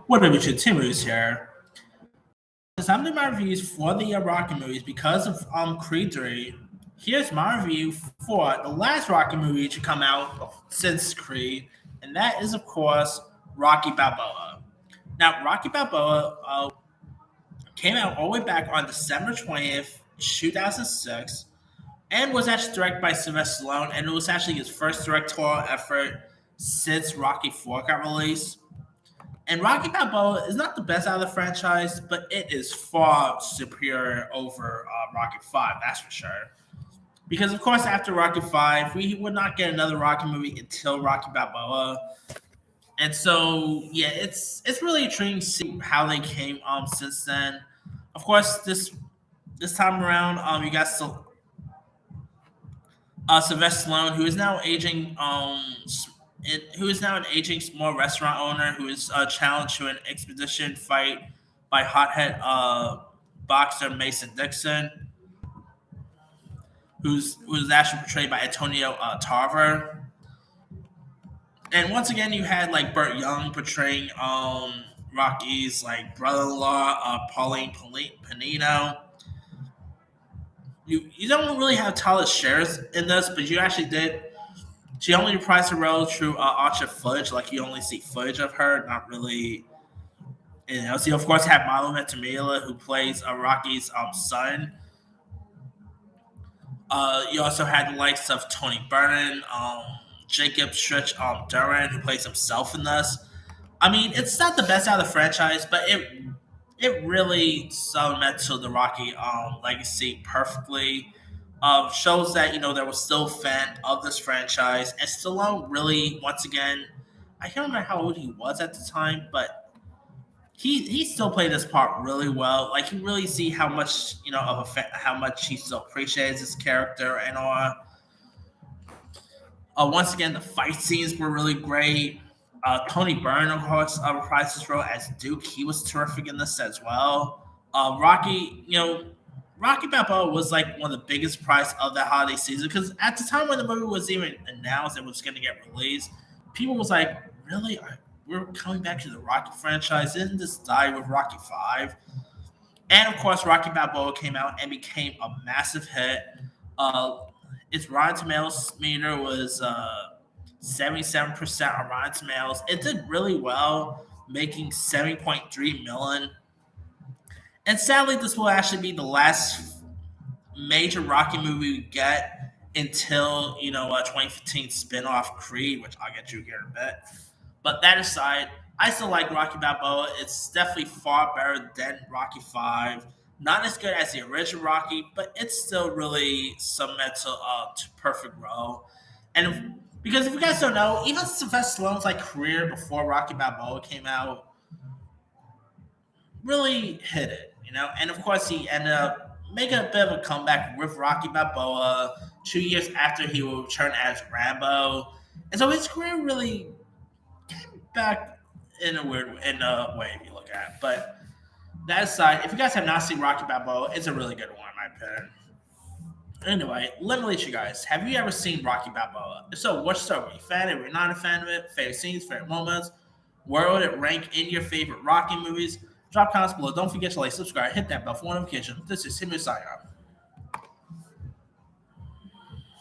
What are we continues here? Since I'm doing my reviews for the Rocky movies because of Creed 3, here's my review for the last Rocky movie to come out since Creed, and that is, of course, Rocky Balboa. Now, Rocky Balboa came out all the way back on December 20th, 2006, and was actually directed by Sylvester Stallone, and it was actually his first directorial effort since Rocky 4 got released. And Rocky Balboa is not the best out of the franchise, but it is far superior over Rocky 5, that's for sure. Because, of course, after Rocky 5, we would not get another Rocky movie until Rocky Balboa. And so, yeah, it's really intriguing to see how they came since then. Of course, this time around, you got Sylvester Stallone, who is now aging, who is now an aging small restaurant owner who is challenged to an expedition fight by hothead boxer Mason Dixon, who's actually portrayed by Antonio Tarver. And once again, you had like Burt Young portraying Rocky's like brother-in-law, Pauline Panino. You don't really have Tyler Shares in this, but you actually did. She only reprised her role through alternate footage, like you only see footage of her, not really. So you of course have Milo Ventimiglia, who plays Rocky's son. You also had the likes of Tony Vernon, Jacob Stritch Duran, who plays himself in this. I mean, it's not the best out of the franchise, but it really supplemented the Rocky legacy perfectly. Shows that there was still a fan of this franchise, and Stallone really, once again, I can't remember how old he was at the time, but he still played this part really well. Like you really see how much how much he still appreciates his character and all. Once again, the fight scenes were really great. Tony Byrne, of course, reprised his role as Duke. He was terrific in this as well. Rocky Balboa was like one of the biggest prize of that holiday season because at the time when the movie was even announced it was going to get released, people was like, "Really? We're coming back to the Rocky franchise? Didn't this die with Rocky 5?" And of course, Rocky Balboa came out and became a massive hit. Its Rotten Tomatoes meter was 77% on Rotten Tomatoes. It did really well, making 7.3 million. And sadly, this will actually be the last major Rocky movie we get until 2015 spin-off Creed, which I'll get to here in a bit. But that aside, I still like Rocky Balboa. It's definitely far better than Rocky 5. Not as good as the original Rocky, but it's still really cemented to perfect role. And because if you guys don't know, even Sylvester Stallone's career before Rocky Balboa came out really hit it, And of course, he ended up making a bit of a comeback with Rocky Balboa 2 years after he would return as Rambo, and so his career really came back in a way if you look at it. But that aside, if you guys have not seen Rocky Balboa, it's a really good one, in my opinion. Anyway, let me let you guys. Have you ever seen Rocky Balboa? If so, what's your story? Are you a fan? Are you not a fan of it? Favorite scenes, favorite moments? Where would it rank in your favorite Rocky movies? Drop comments below. Don't forget to like, subscribe, hit that bell for notifications. This is Timmy signing off.